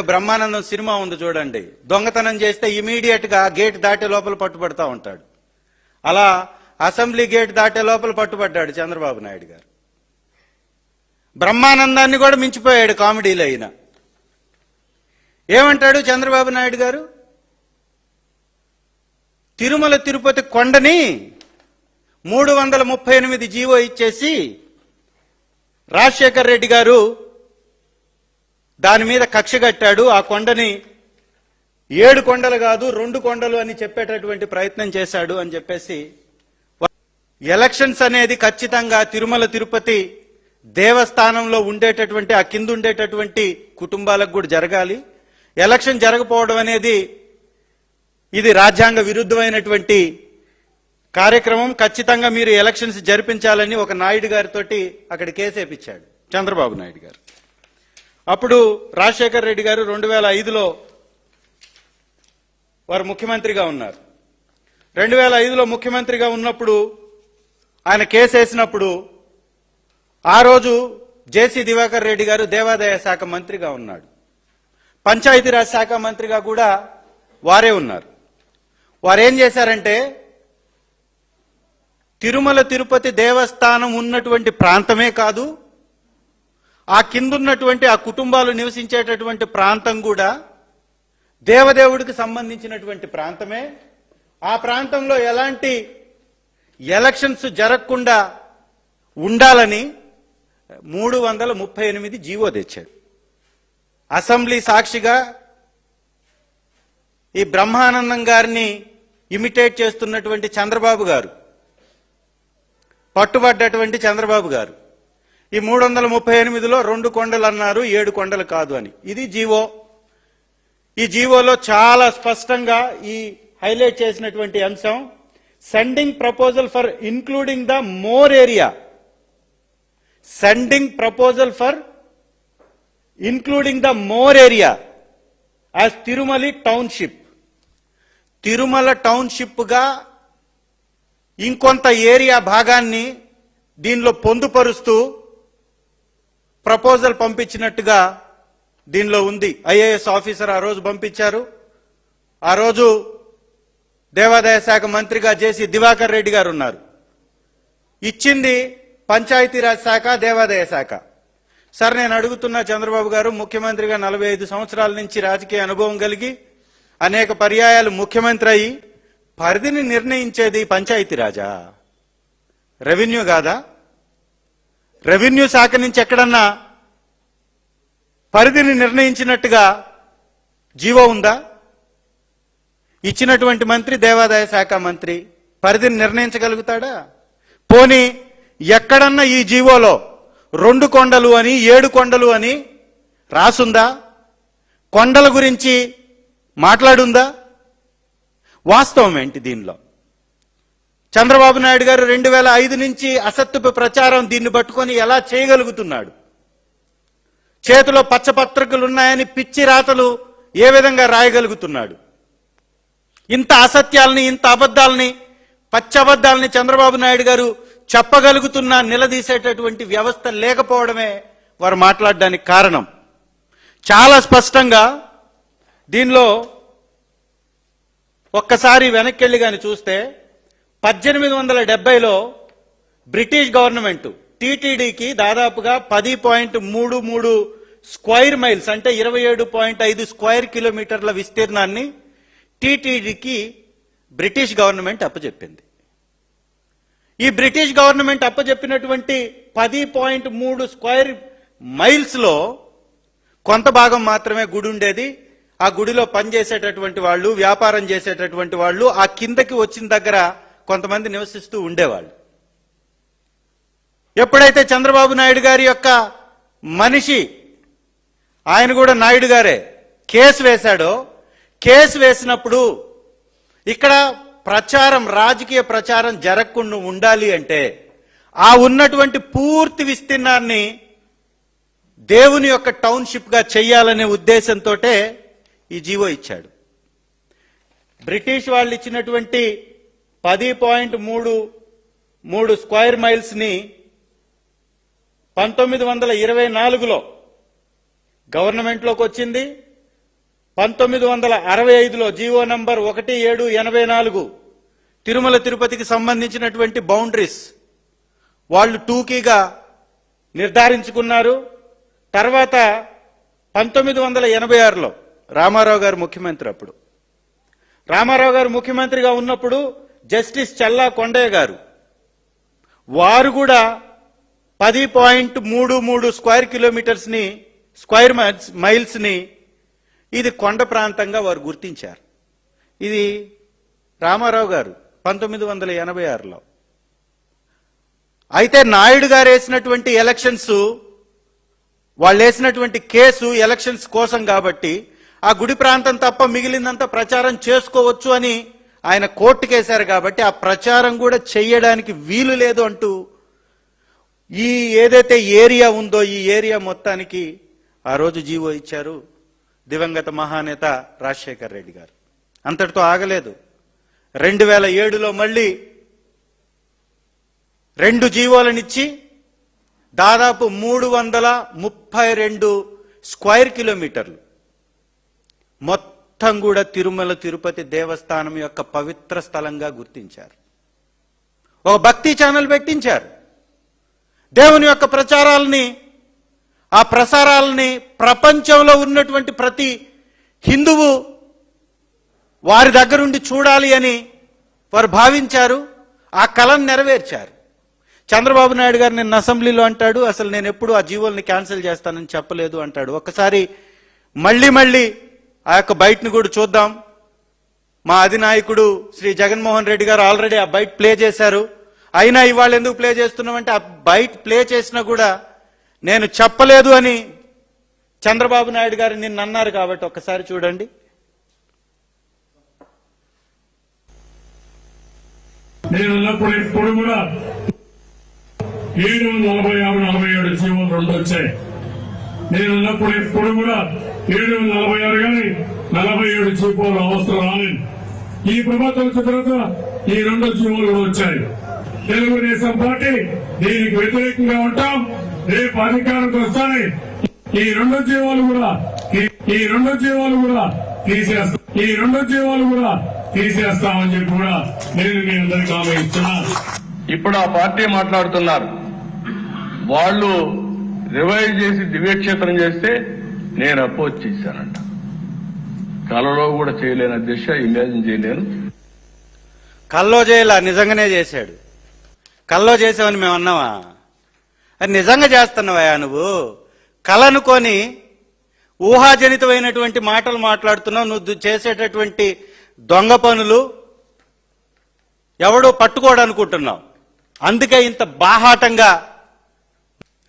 Brahmanandam cinema ఉంది చూడండి, దొంగతనం చేస్తే ఇమీడియట్ గా గేట్ దాటే లోపల పట్టుబడతా ఉంటాడు. అలా అసెంబ్లీ గేట్ దాటే లోపల పట్టుబడ్డాడు చంద్రబాబు నాయుడు గారు. బ్రహ్మానందాన్ని కూడా మించిపోయాడు కామెడీలో. అయినా ఏమంటాడు చంద్రబాబు నాయుడు గారు, తిరుమల తిరుపతి కొండని 338 జీవో ఇచ్చేసి రాజశేఖర్ రెడ్డి గారు దాని మీద కక్ష కట్టాడు. ఆ కొండని 7 కొండలు కాదు 2 కొండలు అని చెప్పేటటువంటి ప్రయత్నం చేశాడు అని చెప్పేసి, ఎలక్షన్స్ అనేది ఖచ్చితంగా తిరుమల తిరుపతి దేవస్థానంలో ఉండేటటువంటి ఆ కింద ఉండేటటువంటి కుటుంబాలకు కూడా జరగాలి. ఎలక్షన్ జరగకపోవడం అనేది ఇది రాజ్యాంగ విరుద్ధమైనటువంటి కార్యక్రమం. ఖచ్చితంగా మీరు ఎలక్షన్స్ జరిపించాలని ఒక నాయుడు గారితో అక్కడ కేసేపించాడు చంద్రబాబు నాయుడు గారు. అప్పుడు రాజశేఖర్ రెడ్డి గారు 2005లో వారు ముఖ్యమంత్రిగా ఉన్నారు. 2005లో ముఖ్యమంత్రిగా ఉన్నప్పుడు ఆయన కేసేసినప్పుడు ఆ రోజు జేసీ దివాకర్ రెడ్డి గారు దేవాదాయ శాఖ మంత్రిగా ఉన్నాడు. పంచాయతీరాజ్ శాఖ మంత్రిగా కూడా వారే ఉన్నారు. వారేం చేశారంటే, తిరుమల తిరుపతి దేవస్థానం ఉన్నటువంటి ప్రాంతమే కాదు, ఆ కిందున్నటువంటి ఆ కుటుంబాలు నివసించేటటువంటి ప్రాంతం కూడా దేవదేవుడికి సంబంధించినటువంటి ప్రాంతమే. ఆ ప్రాంతంలో ఎలాంటి ఎలక్షన్స్ జరగకుండా ఉండాలని 338 జీవో తెచ్చాడు. అసెంబ్లీ సాక్షిగా ఈ బ్రహ్మానందం గారిని ఇమిటేట్ చేస్తున్నటువంటి చంద్రబాబు గారు, పట్టుబడ్డటువంటి చంద్రబాబు గారు ఈ 338లో 2 కొండలు అన్నారు, 7 కొండలు కాదు అని. ఇది జీవో. ఈ జీవోలో చాలా స్పష్టంగా ఈ హైలైట్ చేసినటువంటి అంశం, sending proposal for including the more area, sending proposal for including the more area as Tirumali township. Tirumala township గా ఇంకొంత ఏరియా భాగాన్ని దీనిలో పొందుపరుస్తూ ప్రపోజల్ పంపించినట్టుగా దీనిలో ఉంది. ఐఏఎస్ ఆఫీసర్ ఆ రోజు పంపించారు. ఆ రోజు దేవాదాయ శాఖ మంత్రిగా జేసీ దివాకర్ రెడ్డి గారు ఉన్నారు. ఇచ్చింది పంచాయతీరాజ్ శాఖ, దేవాదాయ శాఖ. సార్, నేను అడుగుతున్నా చంద్రబాబు గారు, ముఖ్యమంత్రిగా 45 సంవత్సరాల నుంచి రాజకీయ అనుభవం కలిగి అనేక పర్యాయాలు ముఖ్యమంత్రి అయి పరిధిని నిర్ణయించేది పంచాయతీరాజా, రెవెన్యూ కాదా? రెవెన్యూ శాఖ నుంచి ఎక్కడన్నా పరిధిని నిర్ణయించినట్టుగా జీవో ఉందా? ఇచ్చినటువంటి మంత్రి దేవాదాయ శాఖ మంత్రి పరిధిని నిర్ణయించగలుగుతాడా? పోనీ ఎక్కడన్నా ఈ జీవోలో 2 కొండలు అని 7 కొండలు అని రాసుందా? కొండల గురించి మాట్లాడుందా? వాస్తవం ఏంటి దీనిలో? చంద్రబాబు నాయుడు గారు 2005 నుంచి అసత్యపు ప్రచారం దీన్ని పట్టుకొని ఎలా చేయగలుగుతున్నాడు? చేతిలో పచ్చపత్రికలు ఉన్నాయని పిచ్చి రాతలు ఏ విధంగా రాయగలుగుతున్నాడు? ఇంత అసత్యాలని, ఇంత అబద్ధాలని, పచ్చబద్ధాలని చంద్రబాబు నాయుడు గారు చెప్పగలుగుతున్నా నిలదీసేటటువంటి వ్యవస్థ లేకపోవడమే వారు మాట్లాడడానికి కారణం. చాలా స్పష్టంగా దీనిలో ఒక్కసారి వెనక్కెళ్ళి కానీ చూస్తే 1870లో బ్రిటిష్ గవర్నమెంట్ టీటీడీకి దాదాపుగా 10.33 స్క్వేర్ మైల్స్ అంటే 27.5 స్క్వేర్ కిలోమీటర్ల విస్తీర్ణాన్ని టీటీడీకి బ్రిటిష్ గవర్నమెంట్ అప్పచెప్పింది. ఈ బ్రిటిష్ గవర్నమెంట్ అప్పచెప్పినటువంటి 10.3 స్క్వేర్ మైల్స్ లో కొంత భాగం మాత్రమే గుడి ఉండేది. ఆ గుడిలో పనిచేసేటటువంటి వాళ్ళు, వ్యాపారం చేసేటటువంటి వాళ్ళు ఆ కిందకి వచ్చిన దగ్గర కొంతమంది నివసిస్తూ ఉండేవాళ్ళు. ఎప్పుడైతే చంద్రబాబు నాయుడు గారి యొక్క మనిషి, ఆయన కూడా నాయుడు గారే, కేసు వేశాడో, కేసు వేసినప్పుడు ఇక్కడ ప్రచారం, రాజకీయ ప్రచారం జరగకుండా ఉండాలి అంటే ఆ ఉన్నటువంటి పూర్తి విస్తీర్ణాన్ని దేవుని యొక్క టౌన్షిప్ గా చెయ్యాలనే ఉద్దేశంతో ఈ జీవో ఇచ్చాడు. బ్రిటిష్ వాళ్ళు ఇచ్చినటువంటి 10.33 స్క్వేర్ మైల్స్ ని 1924లో గవర్నమెంట్లోకి వచ్చింది. 1965లో జీవో నంబర్ 1784 తిరుమల తిరుపతికి సంబంధించినటువంటి బౌండరీస్ వాళ్ళు టూకీగా నిర్ధారించుకున్నారు. తర్వాత 1986లో రామారావు గారు ముఖ్యమంత్రి. అప్పుడు రామారావు గారు ముఖ్యమంత్రిగా ఉన్నప్పుడు జస్టిస్ చల్లా కొండయ్య గారు వారు కూడా 10.33 స్క్వేర్ కిలోమీటర్స్ ని స్క్వేర్ మైల్స్ ని ఇది కొండ ప్రాంతంగా వారు గుర్తించారు. ఇది రామారావు గారు 1986లో. అయితే నాయుడు గారు వేసినటువంటి ఎలక్షన్స్, వాళ్ళు వేసినటువంటి కేసు ఎలక్షన్స్ కోసం కాబట్టి ఆ గుడి ప్రాంతం తప్ప మిగిలిందంతా ప్రచారం చేసుకోవచ్చు అని ఆయన కోర్టుకేశారు కాబట్టి ఆ ప్రచారం కూడా చెయ్యడానికి వీలు లేదు అంటూ ఈ ఏదైతే ఏరియా ఉందో ఈ ఏరియా మొత్తానికి ఆ రోజు జీవో ఇచ్చారు దివంగత మహానేత రాజశేఖర్ రెడ్డి గారు. అంతటితో ఆగలేదు. 2007లో మళ్ళీ 2 జీవోలనిచ్చి దాదాపు 332 స్క్వేర్ కిలోమీటర్లు మొత్తం కూడా తిరుమల తిరుపతి దేవస్థానం యొక్క పవిత్ర స్థలంగా గుర్తించారు. ఒక భక్తి ఛానల్ పెట్టించారు. దేవుని యొక్క ప్రచారాలని, ఆ ప్రసారాలని ప్రపంచంలో ఉన్నటువంటి ప్రతి హిందువు వారి దగ్గరుండి చూడాలి అని వారు భావించారు. ఆ కలను నెరవేర్చారు. చంద్రబాబు నాయుడు గారు నిన్న అసెంబ్లీలో అంటాడు, అసలు నేను ఎప్పుడు ఆ జీవోల్ని క్యాన్సిల్ చేస్తానని చెప్పలేదు అంటాడు. ఒక్కసారి మళ్ళీ ఆ యొక్క బైట్ని కూడా చూద్దాం. మా అధినాయకుడు శ్రీ జగన్మోహన్ రెడ్డి గారు ఆల్రెడీ ఆ బైట్ ప్లే చేశారు. అయినా ఇవాళ ఎందుకు ప్లే చేస్తున్నామంటే ఆ బైట్ ప్లే చేసినా కూడా నేను చెప్పలేదు అని చంద్రబాబు నాయుడు గారు నిన్న అన్నారు కాబట్టి ఒక్కసారి చూడండి. నేను ఉన్నప్పుడు ఇప్పుడు కూడా 746-47 జీవోలు 2 వచ్చాయి. నేను ఉన్నప్పుడు ఇప్పుడు కూడా 746 కానీ 47 జీవోలు అవసరం రాలేదు. ఈ ప్రభుత్వం తర్వాత ఈ 2 జీవోలు కూడా వచ్చాయి. తెలుగుదేశం పార్టీ దీనికి వ్యతిరేకంగా ఉంటాం. రేపు అధికారంకి వస్తానే ఈ 2 జీవోలు కూడా తీసేస్తామని చెప్పి కూడా నేను మీ అందరికీ హామీ ఇస్తున్నాను. ఇప్పుడు ఆ పార్టీ మాట్లాడుతున్నారు, వాళ్ళు రివైవ్ చేసి దివ్యక్షేత్రం చేస్తే నేను అపోజ్ చేశానంట. కలలో కూడా చేయలేని అధ్యక్ష, ఇమాజిన్ చేయలేను. కల్లో చేయలా, నిజంగానే చేశాడు. కల్లో చేసావని మేము అన్నావా? అది నిజంగా చేస్తున్నావా నువ్వు? కలనుకొని ఊహాజనితమైనటువంటి మాటలు మాట్లాడుతున్నావు. నువ్వు చేసేటటువంటి దొంగ పనులు ఎవడో పట్టుకోడనుకుంటున్నావు. అందుకే ఇంత బాహాటంగా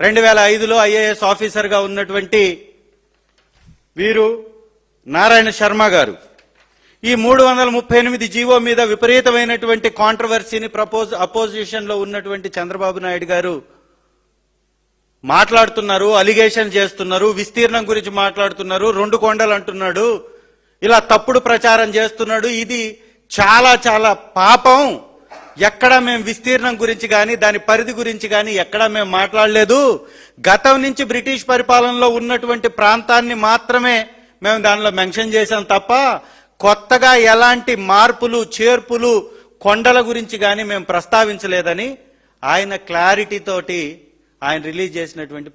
2005లో ఐఏఎస్ ఆఫీసర్గా ఉన్నటువంటి వీరు నారాయణ శర్మ గారు ఈ 338 జీవో మీద విపరీతమైనటువంటి కాంట్రవర్సీని అపోజిషన్ లో ఉన్నటువంటి చంద్రబాబు నాయుడు గారు మాట్లాడుతున్నారు, అలిగేషన్ చేస్తున్నారు, విస్తీర్ణం గురించి మాట్లాడుతున్నారు, 2 కొండలు అంటున్నాడు, ఇలా తప్పుడు ప్రచారం చేస్తున్నాడు. ఇది చాలా చాలా పాపం. ఎక్కడా మేము విస్తీర్ణం గురించి కానీ దాని పరిధి గురించి కానీ ఎక్కడా మేము మాట్లాడలేదు. గతం నుంచి బ్రిటిష్ పరిపాలనలో ఉన్నటువంటి ప్రాంతాన్ని మాత్రమే మేము దానిలో మెన్షన్ చేశాం తప్ప కొత్తగా ఎలాంటి మార్పులు చేర్పులు కొండల గురించి కానీ మేము ప్రస్తావించలేదని ఆయన క్లారిటీ తోటి ఆయన రిలీజ్ చేసినటువంటి